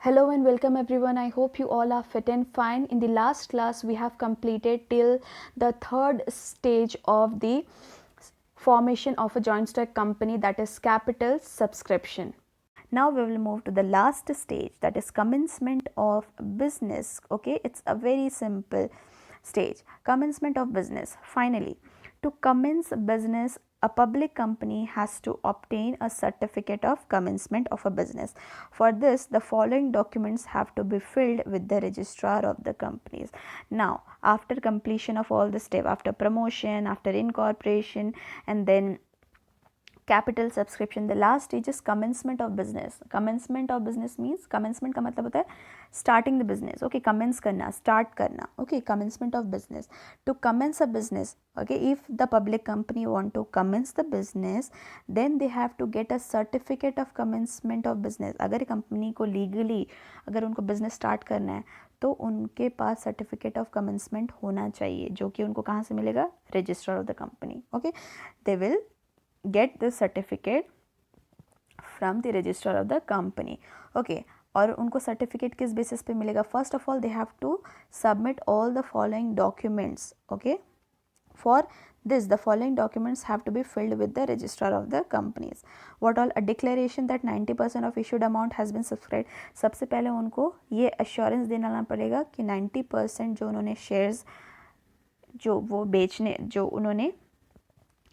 Hello and welcome everyone. I hope you all are fit and fine. In the last class we have completed till the third stage of the formation of a joint stock company, that is capital subscription. Now we will move to the last stage, that is commencement of business. Okay, it's a very simple stage, commencement of business. Finally, to commence business, a public company has to obtain a certificate of commencement of a business. For this, the following documents have to be filled with the registrar of the companies. Now, after completion of all the steps, after promotion, after incorporation, and then capital subscription, the last stage is commencement of business. Commencement of business means, commencement का मतलब होता है starting the business. Okay, commence करना, start करना. Okay, commencement of business. To commence a business, okay, if the public company want to commence the business, then they have to get a certificate of commencement of business. अगर company को legally अगर उनको business start करना है तो उनके पास certificate of commencement होना चाहिए, जो कि उनको कहाँ से मिलेगा? Registrar of the company. Okay, they will get the certificate from the registrar of the company. Okay, और उनको सर्टिफिकेट किस बेसिस पे मिलेगा? First of all they have to submit all the following documents. Okay, for this the following documents have to be filled with the registrar of the companies. What all? A declaration that 90% of issued amount has been subscribed. सबसे पहले उनको ये assurance देना पड़ेगा कि 90% जो उन्होंने shares जो वो बेचने, जो उन्होंने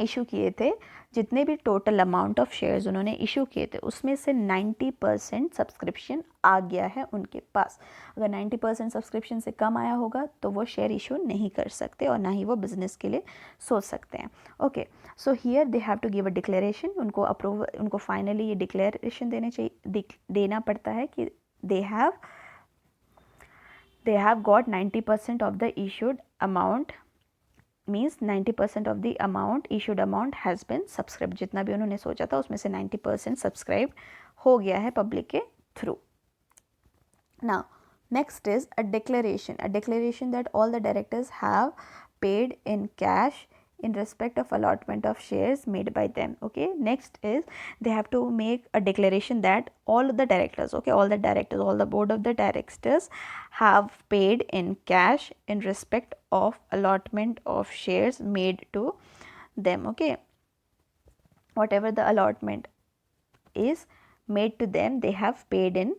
इशू किए थे, जितने भी टोटल अमाउंट ऑफ शेयर्स उन्होंने इशू किए थे उसमें से 90% सब्सक्रिप्शन आ गया है उनके पास. अगर 90% सब्सक्रिप्शन से कम आया होगा तो वो शेयर इशू नहीं कर सकते और ना ही वो बिजनेस के लिए सोच सकते हैं. Okay, so here they have to give a declaration. उनको अप्रूव, उनको फाइनली ये डिक्लेरेशन देना पड़ता है कि they have got 90% of the issued amount, means 90% of the amount, issued amount has been subscribed. जितना भी उन्होंने सोचा था उसमें से 90% सब्सक्राइब हो गया है पब्लिक के through. Now next is a declaration that all the directors have paid in cash in respect of allotment of shares made by them. Okay, next is they have to make a declaration that all the directors, okay, all the board of the directors have paid in cash in respect of allotment of shares made to them. Okay, whatever the allotment is made to them, they have paid in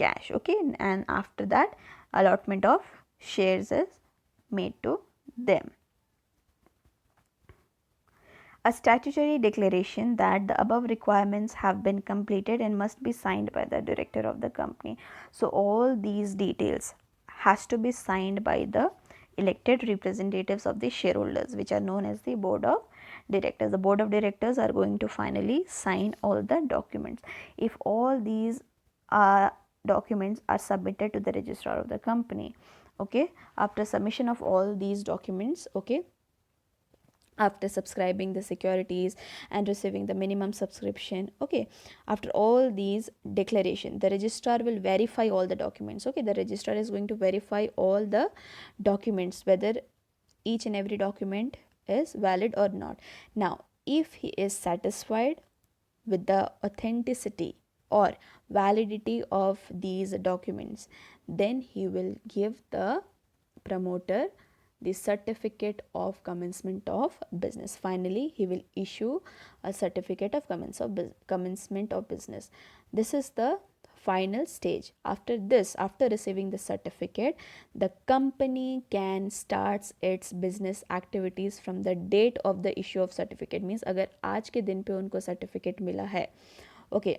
cash. Okay, and after that allotment of shares is made to them. A statutory declaration that the above requirements have been completed and must be signed by the director of the company. So all these details has to be signed by the elected representatives of the shareholders, which are known as the board of directors. The board of directors are going to finally sign all the documents. If all these documents are submitted to the registrar of the company, okay, after submission of all these documents, okay, after subscribing the securities and receiving the minimum subscription, okay, after all these declaration, the registrar will verify all the documents. Okay, the registrar is going to verify all the documents whether each and every document is valid or not. Now, if he is satisfied with the authenticity or validity of these documents, then he will give the promoter the certificate of commencement of business. Finally, he will issue a certificate of commencement of business. This is the final stage. After this, after receiving the certificate, the company can start its business activities from the date of the issue of certificate. Means अगर आज के दिन पे उनको certificate मिला है, okay,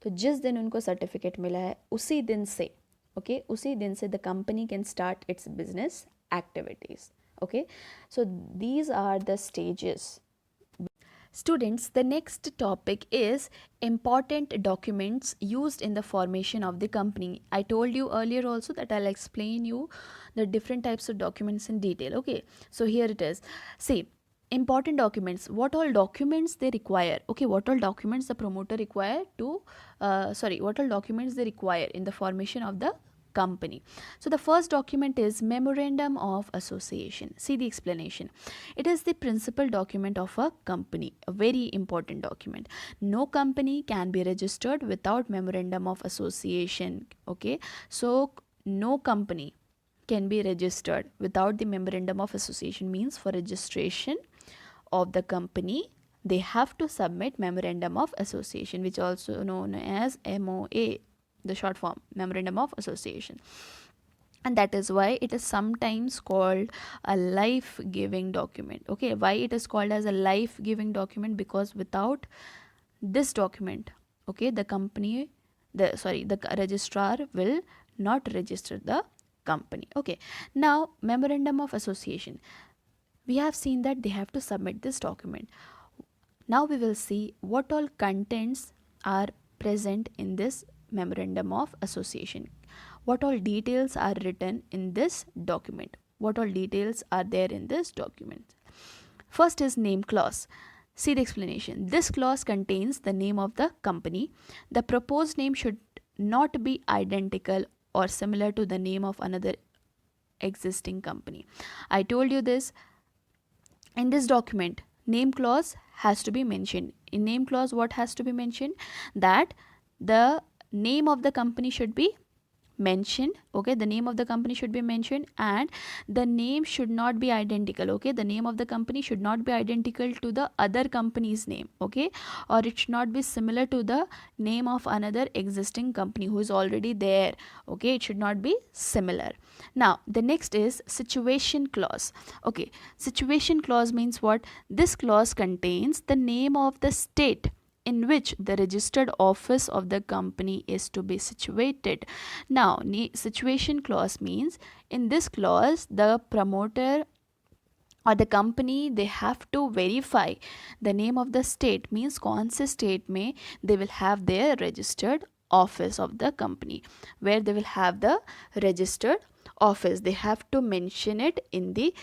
तो जिस दिन उनको certificate मिला है उसी दिन से, okay, उसी दिन से the company can start its business activities. Okay, so these are the stages. Students, the next topic is important documents used in the formation of the company. I told you earlier also that I'll explain you the different types of documents in detail. Okay, so here it is. See, important documents, what all documents they require. Okay, what all documents the promoter require to what all documents they require in the formation of the company. So the first document is Memorandum of Association. See the explanation. It is the principal document of a company, a very important document. No company can be registered without Memorandum of Association. Okay, so no company can be registered without the Memorandum of Association. Means for registration of the company, they have to submit Memorandum of Association, which also known as MOA, the short form, Memorandum of Association. And that is why it is sometimes called a life giving document. Okay, why it is called as a life giving document? Because without this document, okay, the registrar will not register the company. Okay, now Memorandum of Association, we have seen that they have to submit this document. Now we will see what all contents are present in this Memorandum of Association. What all details are written in this document? What all details are there in this document? First is name clause. See the explanation. This clause contains the name of the company. The proposed name should not be identical or similar to the name of another existing company. I told you this. In this document, name clause has to be mentioned. In name clause, what has to be mentioned? That the name of the company should be mentioned. Okay, the name of the company should be mentioned, and the name should not be identical. Okay, the name of the company should not be identical to the other company's name. Okay, or it should not be similar to the name of another existing company who is already there. Okay, it should not be similar. Now the next is situation clause. Okay, situation clause means what? This clause contains the name of the state in which the registered office of the company is to be situated. Now, situation clause means in this clause, the promoter or the company, they have to verify the name of the state. Means कौन से state में they will have their registered office of the company, where they will have the registered office. They have to mention it in the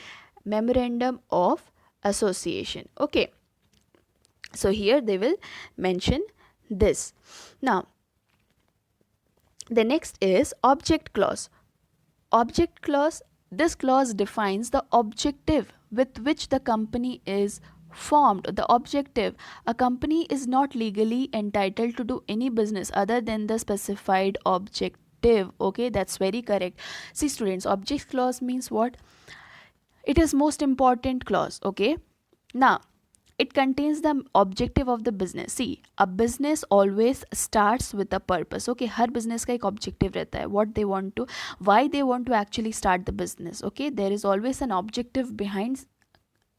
Memorandum of Association. Okay, so here they will mention this. Now the next is object clause. Object clause, this clause defines the objective with which the company is formed. The objective, a company is not legally entitled to do any business other than the specified objective. Okay, that's very correct. See students, object clause means what? It is most important clause. Okay, now it contains the objective of the business. See, a business always starts with a purpose. Okay, her business का एक objective रहता है. What they want to, why they want to actually start the business. Okay, there is always an objective behind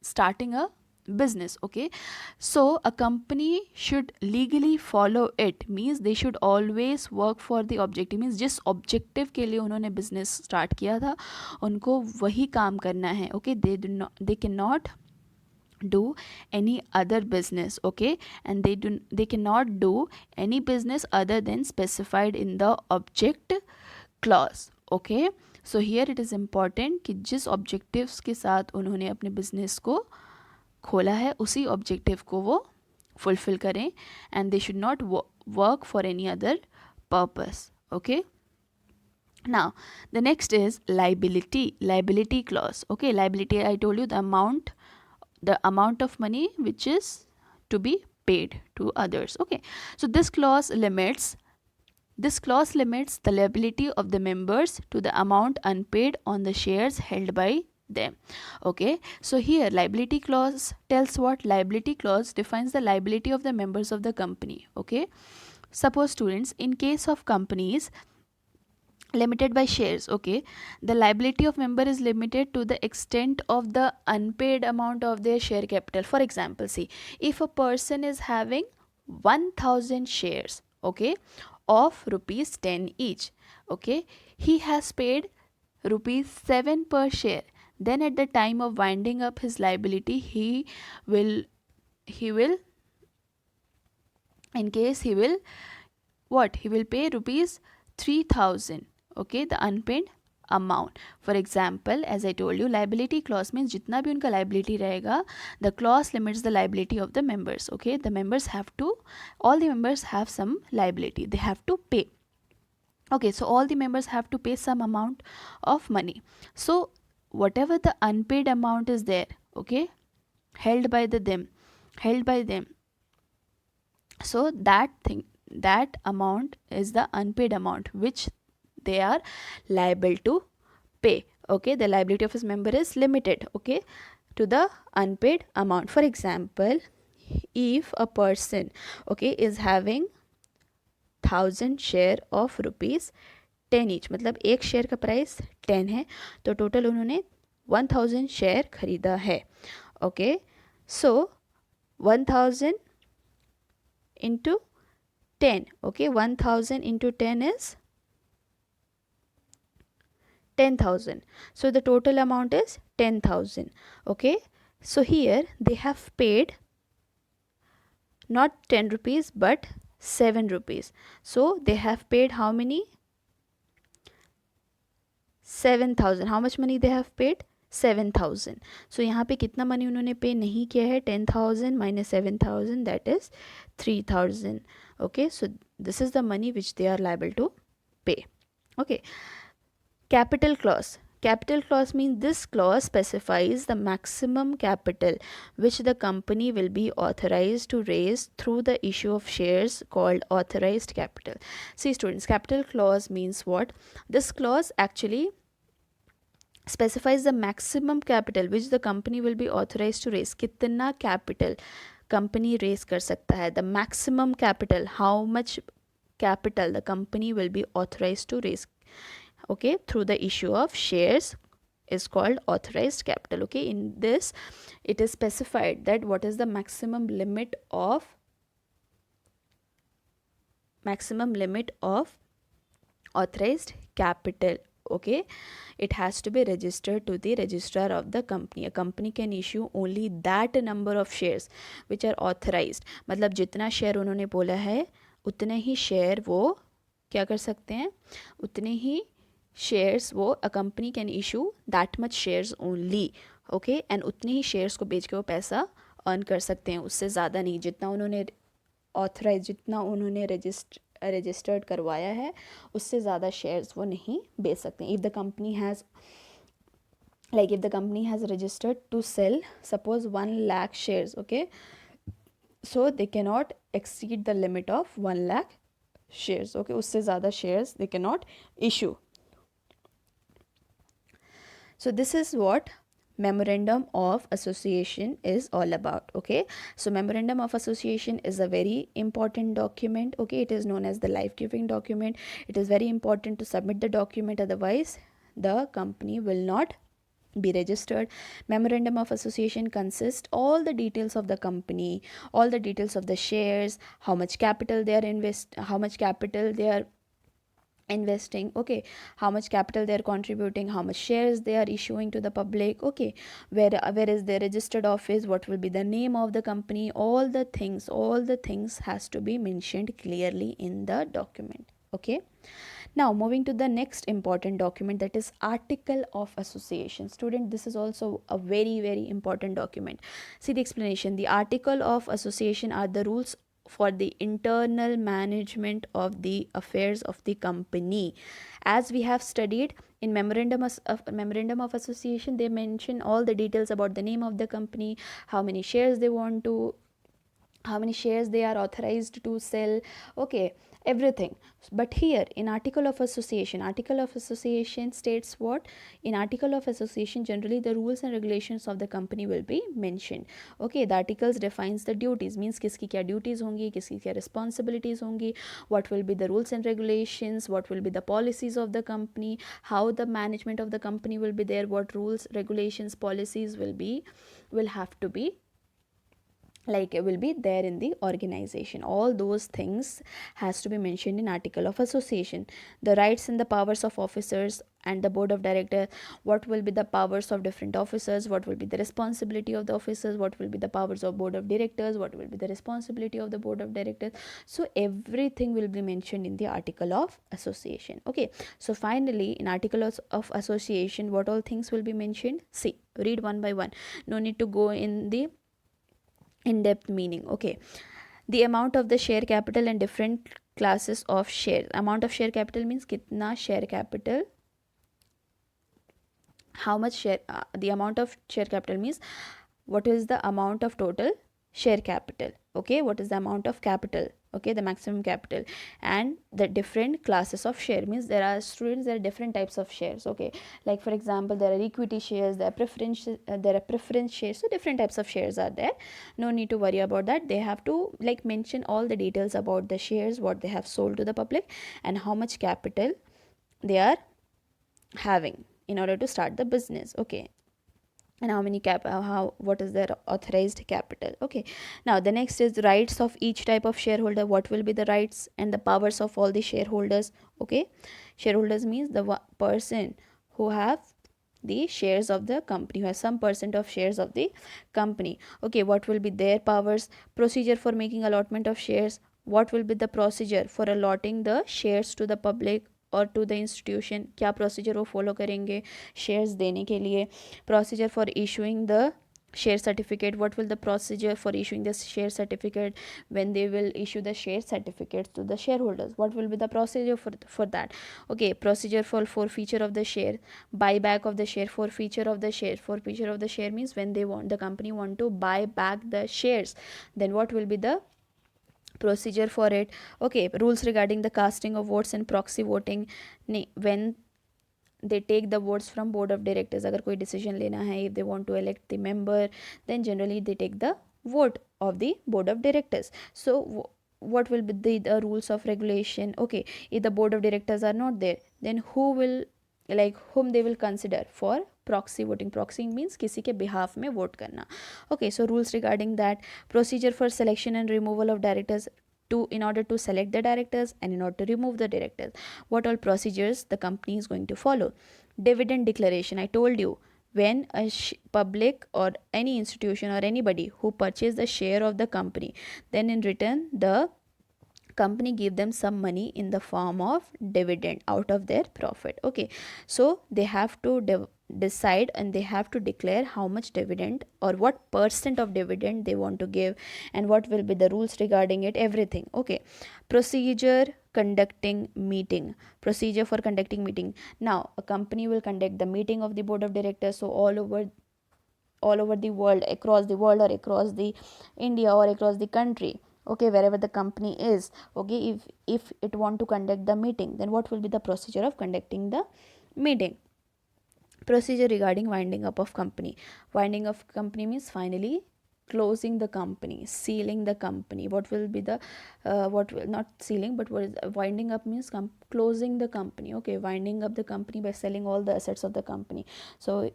starting a business. Okay, so a company should legally follow it. Means they should always work for the objective. Means जिस objective के लिए उन्होंने business start किया था, उनको वही काम करना है. Okay, they cannot do any other business. Okay, and they cannot do any business other than specified in the object clause. Okay, so here it is important कि जिस objectives के साथ उन्होंने अपने business को खोला है उसी objective को वो fulfill करें, and they should not work for any other purpose. Okay, now the next is liability clause. Okay, liability, I told you the amount of money which is to be paid to others. Okay, so this clause limits the liability of the members to the amount unpaid on the shares held by them. Okay, so here liability clause tells what? Liability clause defines the liability of the members of the company. Okay, suppose students, in case of companies limited by shares, okay, the liability of member is limited to the extent of the unpaid amount of their share capital. For example, see, if a person is having 1000 shares, okay, of rupees 10 each, okay, he has paid rupees 7 per share, then at the time of winding up his liability, he will in case he will what? He will pay rupees 3000. Okay, the unpaid amount. For example, as I told you, liability clause means जितना भी उनका liability रहेगा, the clause limits the liability of the members. Okay, the members have to, all the members have some liability, they have to pay. Okay, so all the members have to pay some amount of money. So whatever the unpaid amount is there, okay, held by them, so that amount is the unpaid amount which they are liable to pay. Okay, the liability of his member is limited, okay, to the unpaid amount. For example, if a person, okay, is having 1000 share of rupees 10 each, मतलब एक share का price 10 है, तो total उन्होंने 1000 share खरीदा है. Okay, so 1000 into 10, okay, 1000 into 10 is 10,000. So the total amount is 10,000. Okay, so here they have paid not 10 rupees but 7 rupees. So they have paid how many? 7,000. How much money they have paid? 7,000. So यहाँ पे कितना money उन्होंने पे नहीं किया है? 10,000 minus 7,000, that is 3,000. Okay, so this is the money which they are liable to pay. Okay, capital clause. Capital clause means this clause specifies the maximum capital which the company will be authorized to raise through the issue of shares, called authorized capital. See students, capital clause means what? This clause actually specifies the maximum capital which the company will be authorized to raise. कितना capital company raise कर सकता है? The maximum capital, how much capital the company will be authorized to raise, okay, through the issue of shares, is called authorized capital. Okay, in this it is specified that what is the maximum limit of authorized capital. Okay, it has to be registered to the registrar of the company. A company can issue only that number of shares which are authorized. मतलब जितना share उन्होंने बोला है उतने ही share वो क्या कर सकते हैं, उतने ही शेयर्स वो, a company can issue that much shares only. Okay, and उतने ही शेयर्स को बेच के वो पैसा अर्न कर सकते हैं, उससे ज़्यादा नहीं. जितना उन्होंने ऑथराइज, जितना उन्होंने रजिस्टर्ड करवाया है उससे ज़्यादा शेयर्स वो नहीं बेच सकते. If the company has if the company has registered to sell suppose 1 lakh shares, okay, so they cannot exceed the limit of 1 lakh shares. Okay, उससे ज़्यादा shares they cannot issue. So this is what memorandum of association is all about. Okay, so memorandum of association is a very important document. Okay, it is known as the life-giving document. It is very important to submit the document, otherwise the company will not be registered. Memorandum of association consists all the details of the company, all the details of the shares, how much capital they are investing, okay, how much capital they are contributing, how much shares they are issuing to the public, okay, where is their registered office, what will be the name of the company, all the things has to be mentioned clearly in the document. Okay, now moving to the next important document, that is article of association. Student, this is also a very very important document. See the explanation. The article of association are the rules for the internal management of the affairs of the company. As we have studied in memorandum of association, they mention all the details about the name of the company, how many shares they are authorized to sell, okay, everything. But here in article of association states what? In article of association, generally the rules and regulations of the company will be mentioned. Okay, the articles defines the duties, means किसकी क्या duties होंगी, किसकी क्या responsibilities होंगी, what will be the rules and regulations, what will be the policies of the company, how the management of the company will be there, what rules, regulations, policies will have to be will be there in the organization. All those things has to be mentioned in article of association. The rights and the powers of officers and the board of directors, what will be the powers of different officers, what will be the responsibility of the officers, what will be the powers of board of directors, what will be the responsibility of the board of directors. So everything will be mentioned in the article of association. Okay, so finally in article of association, what all things will be mentioned? See, read one by one, no need to go in the in-depth meaning. Okay, the amount of the share capital and different classes of shares. Amount of share capital means kitna share capital, how much share, the amount of share capital means what is the amount of total share capital, okay, what is the amount of capital, okay, the maximum capital. And the different classes of share means there are students, there are different types of shares, okay, like for example there are equity shares, there are preference shares, so different types of shares are there. No need to worry about that. They have to like mention all the details about the shares, what they have sold to the public, and how much capital they are having in order to start the business, okay, and how many how what is their authorized capital, okay. Now the next is rights of each type of shareholder. What will be the rights and the powers of all the shareholders, okay. Shareholders means the person who have the shares of the company, who has some percent of shares of the company, okay. What will be their powers? Procedure for making allotment of shares. What will be the procedure for allotting the shares to the public और to the institution, क्या procedure वो follow करेंगे shares देने के लिए. Procedure for issuing the share certificate. What will the procedure for issuing the share certificate, when they will issue the share certificates to the shareholders, what will be the procedure for that, okay. Procedure for forfeiture of the share, buyback of the share, forfeiture of the share. Forfeiture of the share means when they want, the company want to buy back the shares, then what will be the procedure for it, okay. Rules regarding the casting of votes and proxy voting, when they take the votes from board of directors, agar koi decision lena hai, if they want to elect the member, then generally they take the vote of the board of directors. So what will be the rules of regulation, okay. If the board of directors are not there, then who will, like whom they will consider for proxy voting. Proxy means किसी के behalf में vote करना, okay. So rules regarding that. Procedure for selection and removal of directors, to in order to select the directors and in order to remove the directors, what all procedures the company is going to follow. Dividend declaration, I told you, when a public or any institution or anybody who purchase the share of the company, then in return the company give them some money in the form of dividend out of their profit, okay. So they have to decide and they have to declare how much dividend or what percent of dividend they want to give, and what will be the rules regarding it, everything, okay. Procedure conducting meeting. Procedure for conducting meeting. Now a company will conduct the meeting of the board of directors, so all over the world, across the world or across the India or across the country, okay, wherever the company is, okay. If it want to conduct the meeting, then what will be the procedure of conducting the meeting. Procedure regarding winding up of company. Winding up company means finally closing the company, sealing the company. What will be the what will, not sealing, but what is winding up means closing the company, okay. Winding up the company by selling all the assets of the company. So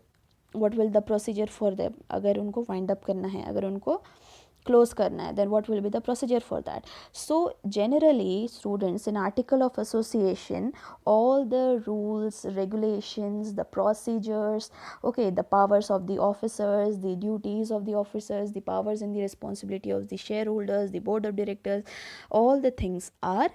what will the procedure for them, अगर उनको wind up करना है, अगर उनको close करना है, then what will be the procedure for that. So generally students, in article of association, all the rules, regulations, the procedures, okay, the powers of the officers, the duties of the officers, the powers and the responsibility of the shareholders, the board of directors, all the things are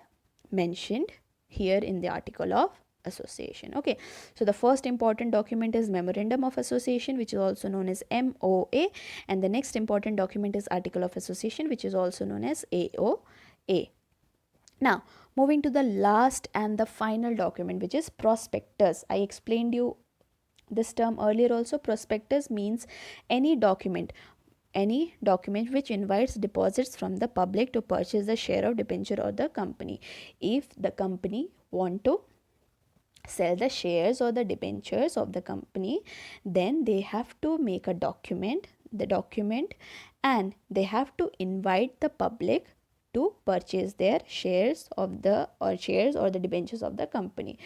mentioned here in the article of association, okay. So the first important document is memorandum of association, which is also known as MOA, and the next important document is article of association, which is also known as AOA. Now moving to the last and the final document, which is prospectus. I explained you this term earlier also. Prospectus means any document which invites deposits from the public to purchase the share of debenture or the company. If the company want to sell the shares or the debentures of the company, then they have to make a document, and they have to invite the public to purchase their shares or the debentures of the company.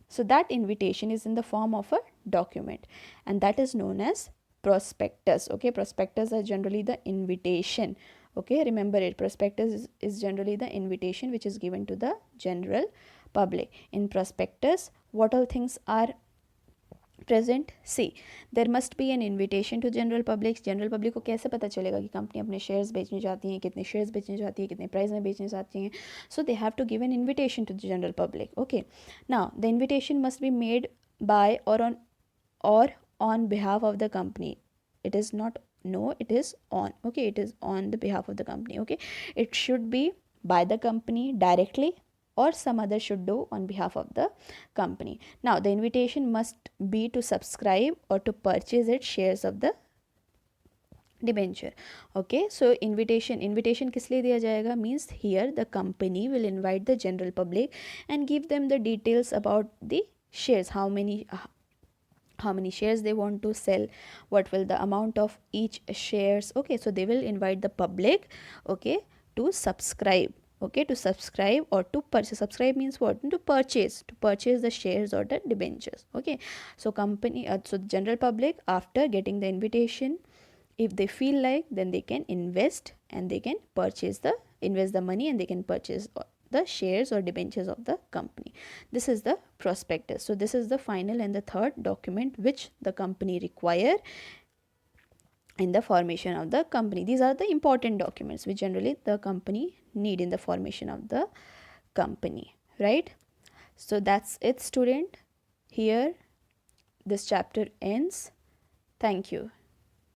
So that invitation is in the form of a document, and that is known as prospectus, okay. Prospectus are generally the invitation, okay. Remember it, prospectus is generally the invitation which is given to the general public. In prospectus, what all things are present? See, there must be an invitation to general public. General public को कैसे पता चलेगा कि company अपने shares बेचने जाती हैं, कितने शेयर्स बेचने जाती है, कितने प्राइस में बेचने जाती हैं. So they have to give an invitation to the general public, okay. Now the invitation must be made by or on behalf of the company. It is not no, it is on, okay. It is on the behalf of the company, okay. It should be by the company directly, or some other should do on behalf of the company. Now the invitation must be to subscribe or to purchase its shares of the debenture. Okay, so invitation किस लिए दिया जाएगा, means here the company will invite the general public and give them the details about the shares, how many shares they want to sell, what will the amount of each shares. Okay, so they will invite the public, okay, to subscribe, okay, to subscribe or to purchase. Subscribe means what? To purchase the shares or the debentures. Okay, so company so the general public, after getting the invitation, if they feel like, then they can invest and they can invest the money and they can purchase the shares or debentures of the company. This is the prospectus. So this is the final and the third document which the company require in the formation of the company. These are the important documents which generally the company need in the formation of the company, right? So that's it, student. Here this chapter ends. Thank you.